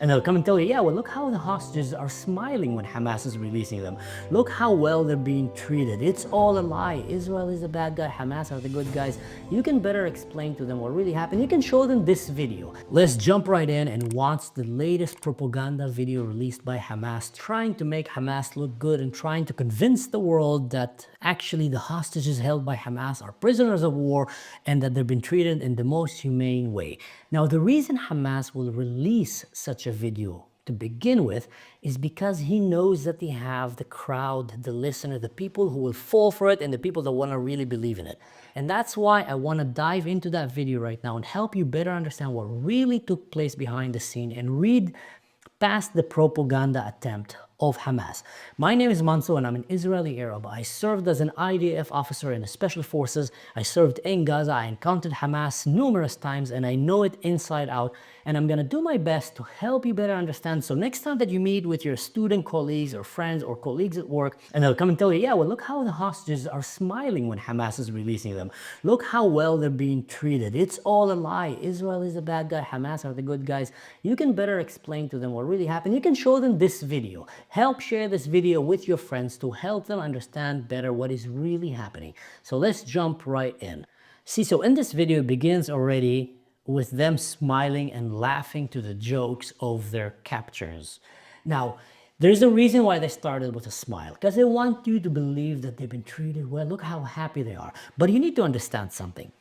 And they'll come and tell you, yeah, well, look how the hostages are smiling when Hamas is releasing them. Look how well they're being treated. It's all a lie. Israel is the bad guy. Hamas are the good guys. You can better explain to them what really happened. You can show them this video. Let's jump right in and watch the latest propaganda video released by Hamas, trying to make Hamas look good and trying to convince the world that actually the hostages held by Hamas are prisoners of war and that they've been treated in the most humane way. Now, the reason Hamas will release such a video to begin with is because he knows that they have the crowd, the listener, the people who will fall for it and the people that want to really believe in it. And that's why I want to dive into that video right now and help you better understand what really took place behind the scene and read past the propaganda attempt of Hamas. My name is Manso and I'm an Israeli Arab. I served as an IDF officer in the Special Forces. I served in Gaza. I encountered Hamas numerous times and I know it inside out. And I'm gonna do my best to help you better understand. So next time that you meet with your student colleagues or friends or colleagues at work, and they'll come and tell you, yeah, well, look how the hostages are smiling when Hamas is releasing them. Look how well they're being treated. It's all a lie. Israel is the bad guy. Hamas are the good guys. You can better explain to them what really happened. You can show them this video. Help share this video with your friends to help them understand better what is really happening. So let's jump right in. See, so in this video, it begins already with them smiling and laughing to the jokes of their captors. Now, there's a reason why they started with a smile, because they want you to believe that they've been treated well. Look how happy they are. But you need to understand something.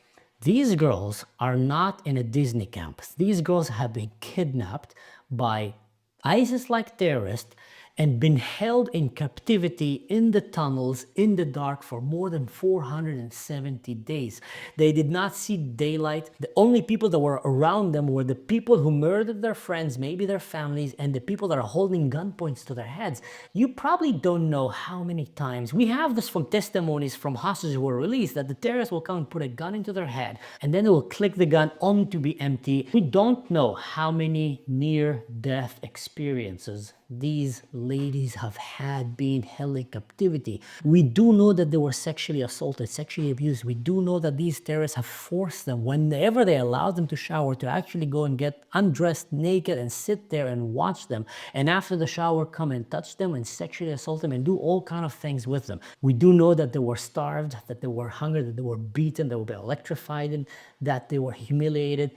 These girls are not in a Disney camp. These girls have been kidnapped by ISIS-like terrorists and been held in captivity in the tunnels in the dark for more than 470 days. They did not see daylight. The only people that were around them were the people who murdered their friends, maybe their families, and the people that are holding gunpoints to their heads. You probably don't know how many times. We have this from testimonies from hostages who were released that the terrorists will come and put a gun into their head and then they will click the gun on to be empty. We don't know how many near-death experiences these ladies have had being held in captivity. We do know that they were sexually assaulted, sexually abused. We do know that these terrorists have forced them, whenever they allowed them to shower, to actually go and get undressed naked and sit there and watch them. And after the shower, come and touch them and sexually assault them and do all kind of things with them. We do know that they were starved, that they were hungry, that they were beaten, that they were electrified, and that they were humiliated.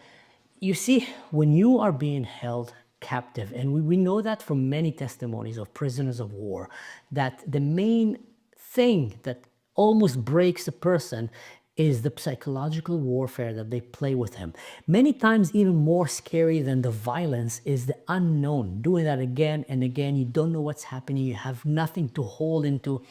You see, when you are being held captive, and we know that from many testimonies of prisoners of war, that the main thing that almost breaks a person is the psychological warfare that they play with him. Many times even more scary than the violence is the unknown. Doing that again and again, you don't know what's happening, you have nothing to hold into.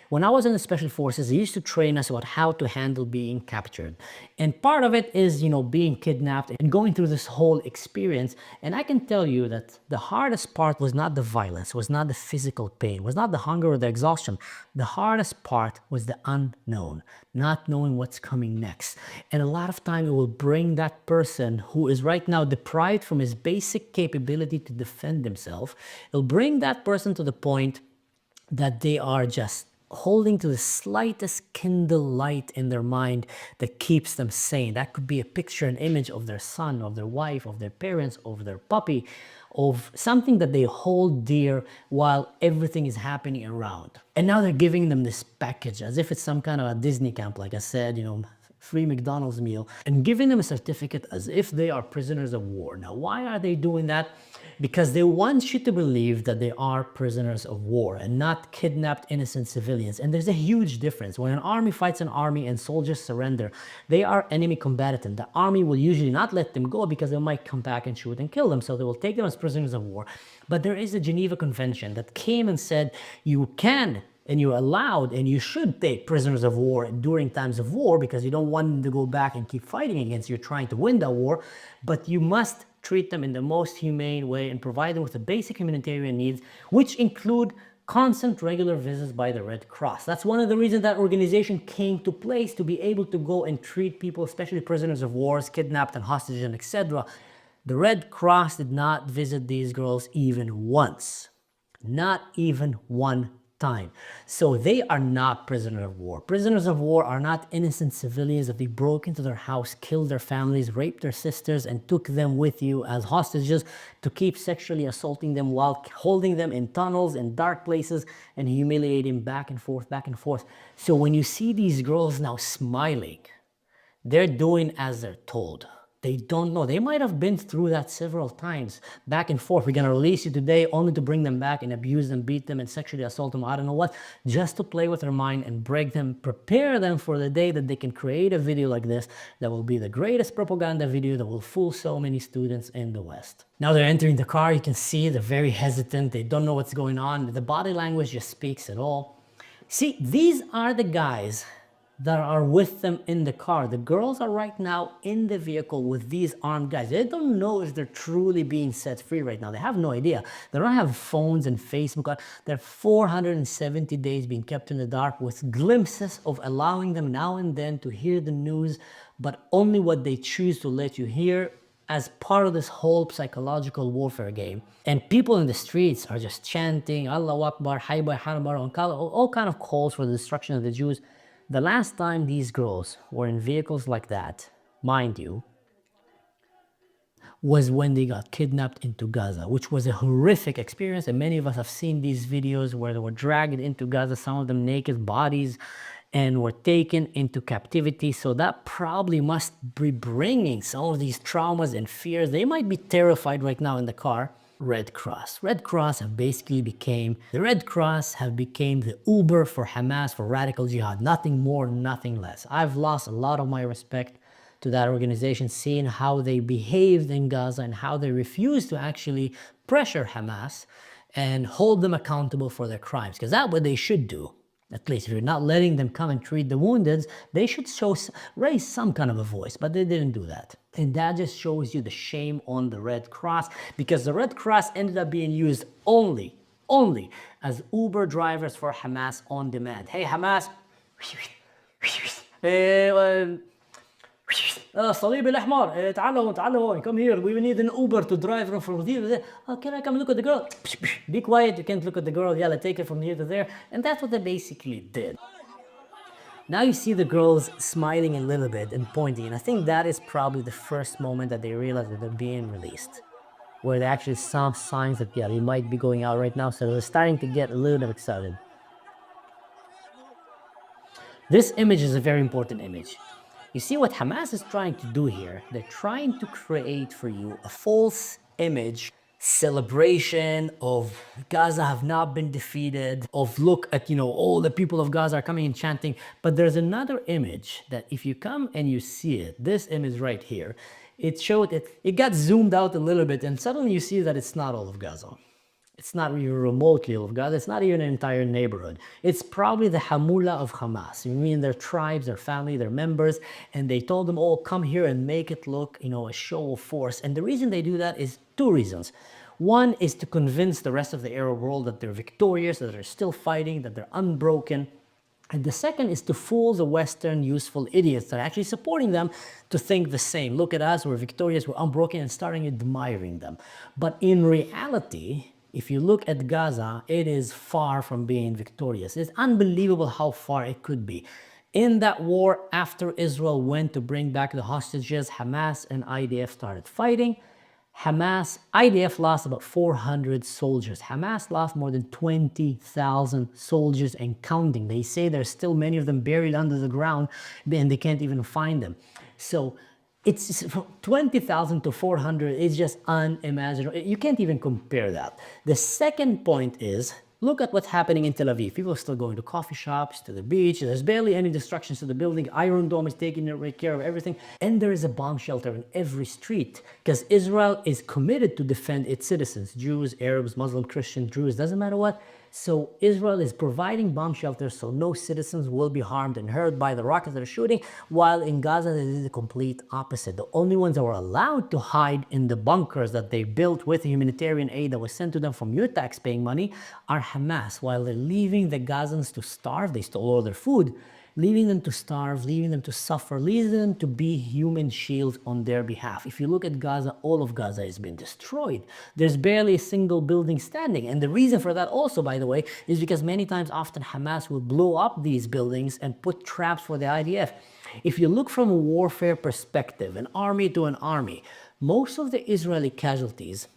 When I was in the Special Forces, they used to train us about how to handle being captured. And part of it is, being kidnapped and going through this whole experience. And I can tell you that the hardest part was not the violence, was not the physical pain, was not the hunger or the exhaustion. The hardest part was the unknown, not knowing what's coming next. And a lot of time it will bring that person who is right now deprived from his basic capability to defend himself. It'll bring that person to the point that they are just holding to the slightest kindle light in their mind that keeps them sane. That could be a picture, an image of their son, of their wife, of their parents, of their puppy, of something that they hold dear while everything is happening around. And now they're giving them this package as if it's some kind of a Disney camp, like I said, free McDonald's meal, and giving them a certificate as if they are prisoners of war. Now, why are they doing that? Because they want you to believe that they are prisoners of war and not kidnapped innocent civilians. And there's a huge difference. When an army fights an army and soldiers surrender, they are enemy combatant. The army will usually not let them go because they might come back and shoot and kill them. So they will take them as prisoners of war. But there is a Geneva Convention that came and said you can and you're allowed and you should take prisoners of war during times of war because you don't want them to go back and keep fighting against you, trying to win that war. But you must treat them in the most humane way and provide them with the basic humanitarian needs, which include constant regular visits by the Red Cross. That's one of the reasons that organization came to place, to be able to go and treat people, especially prisoners of wars, kidnapped and hostages, and etc. The Red Cross did not visit these girls even once. Not even one time. So they are not prisoners of war. Prisoners of war are not innocent civilians that they broke into their house, killed their families, raped their sisters, and took them with you as hostages to keep sexually assaulting them while holding them in tunnels and dark places and humiliating back and forth, back and forth. So when you see these girls now smiling, they're doing as they're told. They don't know. They might have been through that several times, back and forth. We're going to release you today only to bring them back and abuse them, beat them, and sexually assault them. I don't know what, just to play with their mind and break them, prepare them for the day that they can create a video like this that will be the greatest propaganda video that will fool so many students in the West. Now they're entering the car. You can see they're very hesitant. They don't know what's going on. The body language just speaks it all. See, these are the guys that are with them in the car. The girls are right now in the vehicle with these armed guys. They don't know if they're truly being set free right now. They have no idea. They don't have phones and Facebook. They're 470 days being kept in the dark with glimpses of allowing them now and then to hear the news, but only what they choose to let you hear as part of this whole psychological warfare game. And people in the streets are just chanting, Allahu Akbar, Hayba Harbar, all kind of calls for the destruction of the Jews. The last time these girls were in vehicles like that, mind you, was when they got kidnapped into Gaza, which was a horrific experience. And many of us have seen these videos where they were dragged into Gaza, some of them naked bodies, and were taken into captivity. So that probably must be bringing some of these traumas and fears. They might be terrified right now in the car. Red Cross. Red Cross have basically became, the Red Cross have became the Uber for Hamas, for radical jihad. Nothing more, nothing less. I've lost a lot of my respect to that organization, seeing how they behaved in Gaza and how they refused to actually pressure Hamas and hold them accountable for their crimes. Because that's what they should do. At least if you're not letting them come and treat the wounded, they should raise some kind of a voice, but they didn't do that. And that just shows you the shame on the Red Cross, because the Red Cross ended up being used only as Uber drivers for Hamas on demand. Hey, Hamas, الصليب الأحمر تعالوا هون, come here, we need an Uber to drive from here to there. Oh, can I come look at the girl? Be quiet, you can't look at the girl. Yeah, take it from here to there. And that's what they basically did. Now you see the girls smiling a little bit and pointing, and I think that is probably the first moment that they realize that they're being released, where they actually saw signs that, yeah, they might be going out right now, so they're starting to get a little bit excited. This image is a very important image. You see what Hamas is trying to do here? They're trying to create for you a false image, celebration of Gaza have not been defeated, of look at, all the people of Gaza are coming and chanting. But there's another image that if you come and you see it, this image right here, it got zoomed out a little bit, and suddenly you see that it's not all of Gaza. It's not even remotely of Gaza. It's not even an entire neighborhood. It's probably the Hamula of Hamas. You mean their tribes, their family, their members, and they told them, oh, come here and make it look, a show of force. And the reason they do that is two reasons. One is to convince the rest of the Arab world that they're victorious, that they're still fighting, that they're unbroken. And the second is to fool the Western useful idiots that are actually supporting them to think the same. Look at us, we're victorious, we're unbroken, and starting admiring them. But in reality, if you look at Gaza, it is far from being victorious. It's unbelievable how far it could be. In that war, after Israel went to bring back the hostages, Hamas and IDF started fighting. IDF lost about 400 soldiers. Hamas lost more than 20,000 soldiers and counting. They say there's still many of them buried under the ground and they can't even find them. So it's from 20,000 to 400 is just unimaginable. You can't even compare that. The second point is, look at what's happening in Tel Aviv. People are still going to coffee shops, to the beach. There's barely any destructions to the building. Iron Dome is taking care of everything. And there is a bomb shelter in every street because Israel is committed to defend its citizens, Jews, Arabs, Muslim, Christian, Druze, doesn't matter what. So Israel is providing bomb shelters so no citizens will be harmed and hurt by the rockets that are shooting, while in Gaza it is the complete opposite. The only ones that were allowed to hide in the bunkers that they built with humanitarian aid that was sent to them from your tax-paying money are Hamas. While they're leaving the Gazans to starve, they stole all their food. leaving them to starve, leaving them to suffer, leaving them to be human shields on their behalf. If you look at Gaza, all of Gaza has been destroyed. There's barely a single building standing. And the reason for that also, by the way, is because many times often Hamas will blow up these buildings and put traps for the IDF. If you look from a warfare perspective, an army to an army, most of the Israeli casualties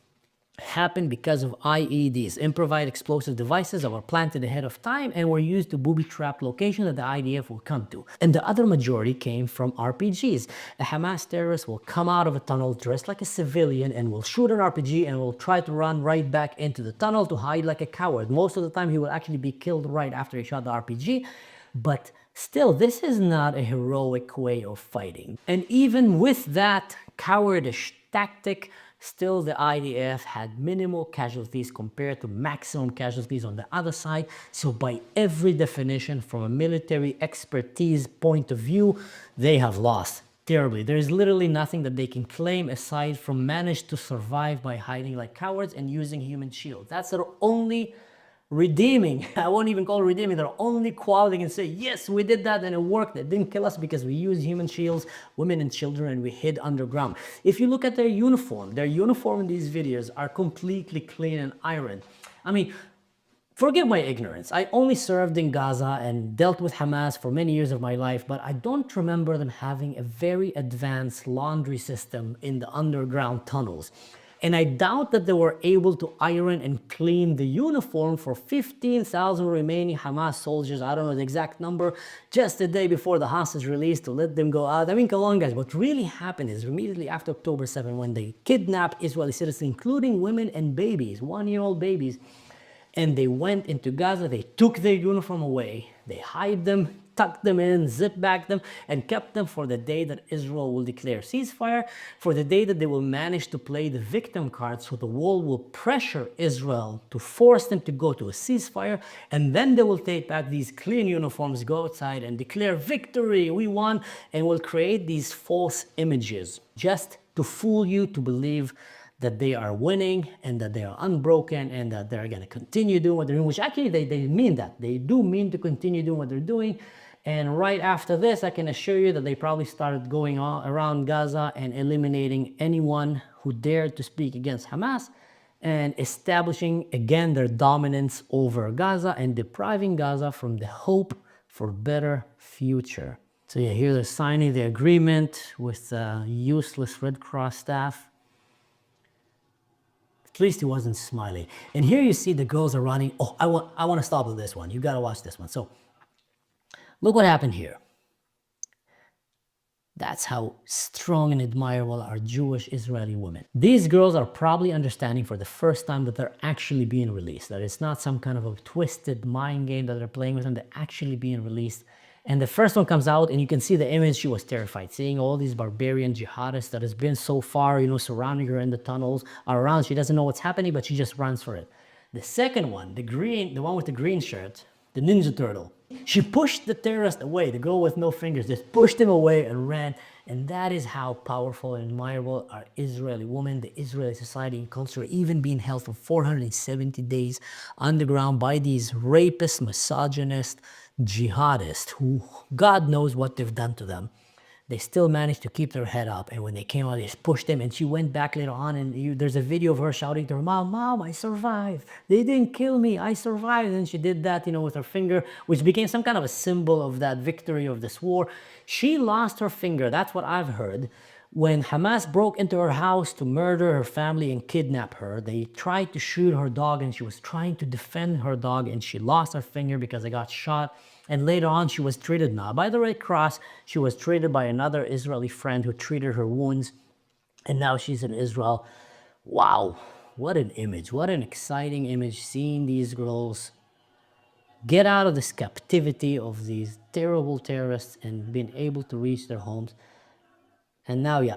happen because of IEDs, improvised explosive devices that were planted ahead of time and were used to booby-trap locations that the IDF will come to. And the other majority came from RPGs. A Hamas terrorist will come out of a tunnel dressed like a civilian and will shoot an RPG and will try to run right back into the tunnel to hide like a coward. Most of the time he will actually be killed right after he shot the RPG, but still, this is not a heroic way of fighting. And even with that cowardice tactic, still the IDF had minimal casualties compared to maximum casualties on the other side. So by every definition, from a military expertise point of view, they have lost terribly. There is literally nothing that they can claim aside from managed to survive by hiding like cowards and using human shields. That's their only redeeming, I won't even call it redeeming, they're only quality and say, yes, we did that and it worked. It didn't kill us because we used human shields, women and children, and we hid underground. If you look at their uniform in these videos are completely clean and ironed. I mean, forgive my ignorance. I only served in Gaza and dealt with Hamas for many years of my life, but I don't remember them having a very advanced laundry system in the underground tunnels. And I doubt that they were able to iron and clean the uniform for 15,000 remaining Hamas soldiers, I don't know the exact number, just the day before the hostage release to let them go out. I mean, come on guys, what really happened is immediately after October 7, when they kidnapped Israeli citizens, including women and babies, 1-year-old babies, and they went into Gaza, they took their uniform away, they hide them, tucked them in, zip backed them, and kept them for the day that Israel will declare ceasefire, for the day that they will manage to play the victim card, so the world will pressure Israel to force them to go to a ceasefire, and then they will take back these clean uniforms, go outside and declare victory, we won, and will create these false images just to fool you to believe that they are winning and that they are unbroken and that they're going to continue doing what they're doing, which actually they mean that. They do mean to continue doing what they're doing. And right after this, I can assure you that they probably started going on around Gaza and eliminating anyone who dared to speak against Hamas and establishing again their dominance over Gaza and depriving Gaza from the hope for a better future. So yeah, here they're signing the agreement with useless Red Cross staff. At least he wasn't smiling. And here you see the girls are running. Oh, I want to stop with this one. You got to watch this one. So look what happened here. That's how strong and admirable are Jewish Israeli women. These girls are probably understanding for the first time that they're actually being released, that it's not some kind of a twisted mind game that they're playing with them, they're actually being released. And the first one comes out and you can see the image. She was terrified seeing all these barbarian jihadists that has been so far, surrounding her in the tunnels are around. She doesn't know what's happening, but she just runs for it. The second one, the one with the green shirt, the Ninja Turtle, she pushed the terrorist away. The girl with no fingers just pushed him away and ran. And that is how powerful and admirable are Israeli women, the Israeli society and culture, even being held for 470 days underground by these rapist, misogynist jihadists who God knows what they've done to them. They still managed to keep their head up. And when they came out, they just pushed him. And she went back later on. And there's a video of her shouting to her mom, "Mom, I survived. They didn't kill me. I survived." And she did that, with her finger, which became some kind of a symbol of that victory of this war. She lost her finger. That's what I've heard. When Hamas broke into her house to murder her family and kidnap her, they tried to shoot her dog and she was trying to defend her dog and she lost her finger because it got shot. And later on, she was treated not by the Red Cross. She was treated by another Israeli friend who treated her wounds. And now she's in Israel. Wow, what an image. What an exciting image seeing these girls get out of this captivity of these terrible terrorists and being able to reach their homes. And now, yeah.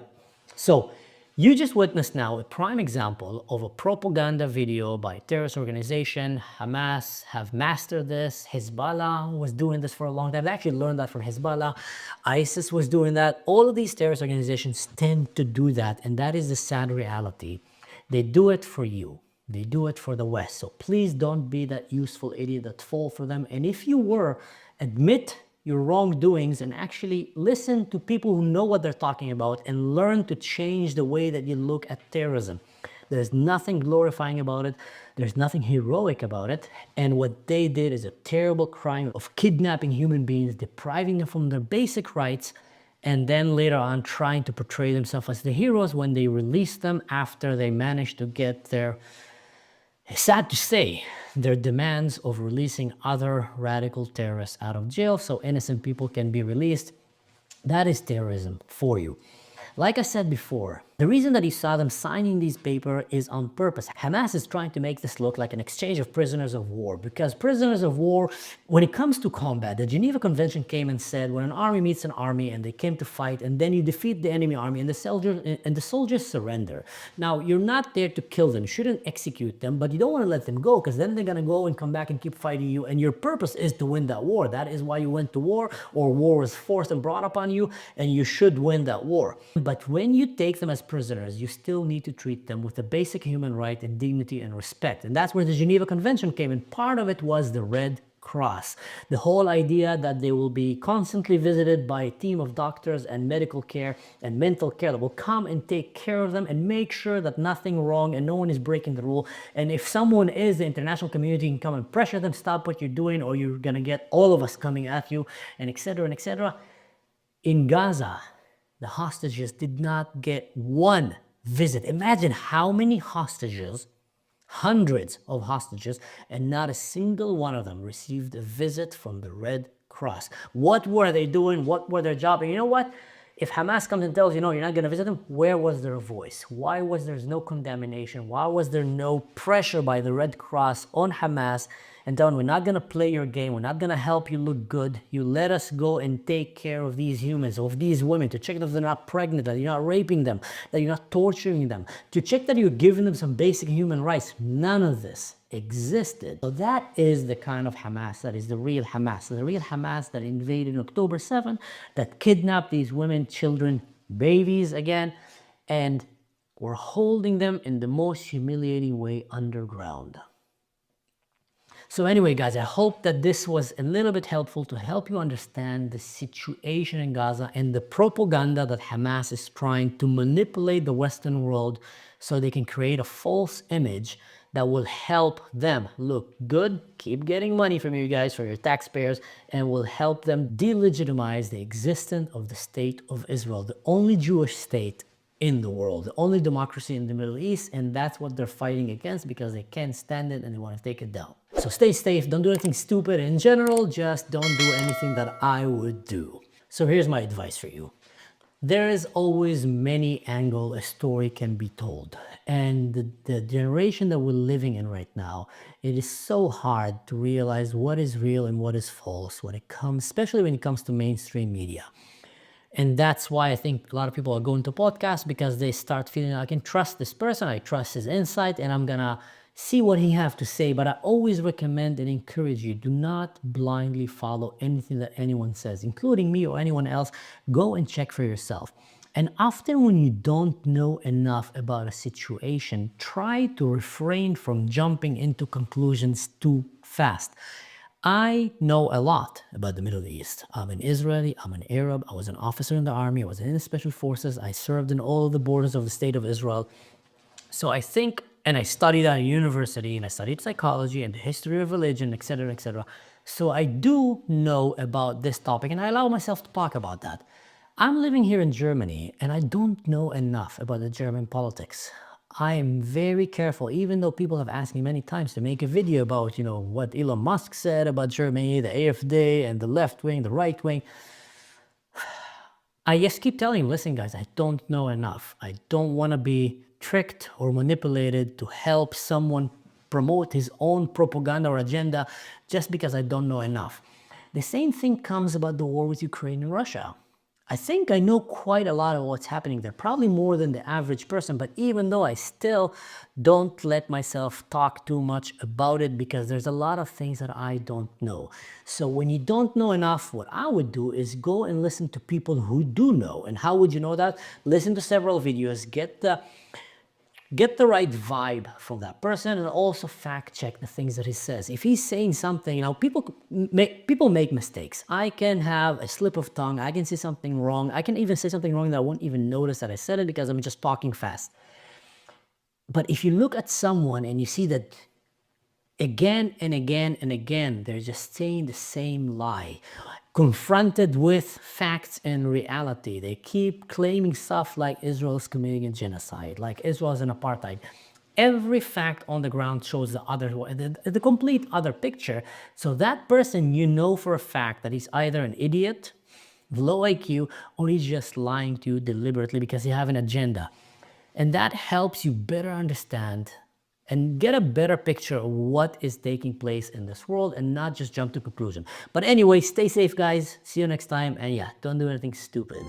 So you just witnessed now a prime example of a propaganda video by a terrorist organization. Hamas have mastered this. Hezbollah was doing this for a long time. They actually learned that from Hezbollah. ISIS was doing that. All of these terrorist organizations tend to do that. And that is the sad reality. They do it for you. They do it for the West. So please don't be that useful idiot that fall for them. And if you were, admit your wrongdoings and actually listen to people who know what they're talking about and learn to change the way that you look at terrorism. There's nothing glorifying about it. There's nothing heroic about it. And what they did is a terrible crime of kidnapping human beings, depriving them from their basic rights, and then later on trying to portray themselves as the heroes when they release them after they managed to get their, sad to say, their demands of releasing other radical terrorists out of jail so innocent people can be released. That is terrorism for you. Like I said before, the reason that you saw them signing these papers is on purpose. Hamas is trying to make this look like an exchange of prisoners of war, because prisoners of war, when it comes to combat, the Geneva Convention came and said when an army meets an army and they came to fight, and then you defeat the enemy army and the soldiers surrender. Now, you're not there to kill them, you shouldn't execute them, but you don't want to let them go because then they're going to go and come back and keep fighting you, and your purpose is to win that war. That is why you went to war, or war was forced and brought upon you, and you should win that war. But when you take them as prisoners, you still need to treat them with the basic human right and dignity and respect. And that's where the Geneva Convention came in. Part of it was the Red Cross. The whole idea that they will be constantly visited by a team of doctors and medical care and mental care that will come and take care of them and make sure that nothing wrong and no one is breaking the rule. And if someone is, the international community can come and pressure them, stop what you're doing, or you're gonna get all of us coming at you, and etc. and etc. In Gaza, the hostages did not get one visit. Imagine how many hostages, hundreds of hostages, and not a single one of them received a visit from the Red Cross. What were they doing? What were their job? And you know what? If Hamas comes and tells you, no, you're not going to visit them, where was their voice? Why was there no condemnation? Why was there no pressure by the Red Cross on Hamas and telling, we're not going to play your game, we're not going to help you look good, you let us go and take care of these humans, of these women, to check that they're not pregnant, that you're not raping them, that you're not torturing them, to check that you're giving them some basic human rights. None of this existed. So that is the kind of Hamas that is the real Hamas. The real Hamas that invaded on October 7, that kidnapped these women, children, babies again, and were holding them in the most humiliating way underground. So anyway, guys, I hope that this was a little bit helpful to help you understand the situation in Gaza and the propaganda that Hamas is trying to manipulate the Western world so they can create a false image that will help them look good, keep getting money from you guys, for your taxpayers, and will help them delegitimize the existence of the state of Israel, the only Jewish state in the world, the only democracy in the Middle East, and that's what they're fighting against because they can't stand it and they want to take it down. So stay safe, don't do anything stupid. In general, just don't do anything that I would do. So here's my advice for you. There is always many angles a story can be told. And the generation that we're living in right now, it is so hard to realize what is real and what is false when it comes, especially when it comes to mainstream media. And that's why I think a lot of people are going to podcasts, because they start feeling I can trust this person, I trust his insight, and I'm gonna see what he have to say. But I always recommend and encourage you, do not blindly follow anything that anyone says, including me or anyone else. Go and check for yourself. And often when you don't know enough about a situation, try to refrain from jumping into conclusions too fast. I know a lot about the Middle East. I'm an Israeli, I'm an Arab, I was an officer in the army, I was in the special forces, I served in all of the borders of the state of Israel. So I think, and I studied at a university, and I studied psychology and the history of religion, etc., etc. So I do know about this topic, and I allow myself to talk about that. I'm living here in Germany, and I don't know enough about the German politics. I am very careful, even though people have asked me many times to make a video about, what Elon Musk said about Germany, the AfD, and the left wing, the right wing. I just keep telling him, listen, guys, I don't know enough. I don't want to be tricked or manipulated to help someone promote his own propaganda or agenda just because I don't know enough. The same thing comes about the war with Ukraine and Russia. I think I know quite a lot of what's happening there, probably more than the average person, but even though I still don't let myself talk too much about it because there's a lot of things that I don't know. So when you don't know enough, what I would do is go and listen to people who do know. And how would you know that? Listen to several videos, get the get the right vibe from that person, and also fact check the things that he says. If he's saying something, people make mistakes. I can have a slip of tongue. I can say something wrong. I can even say something wrong that I won't even notice that I said it because I'm just talking fast. But if you look at someone and you see that again and again and again, they're just saying the same lie. Confronted with facts and reality, they keep claiming stuff like Israel's committing a genocide, like Israel's an apartheid. Every fact on the ground shows the complete other picture. So that person, you know for a fact that he's either an idiot, low IQ, or he's just lying to you deliberately because he have an agenda. And that helps you better understand and get a better picture of what is taking place in this world and not just jump to conclusion. But anyway, stay safe, guys. See you next time. And yeah, don't do anything stupid.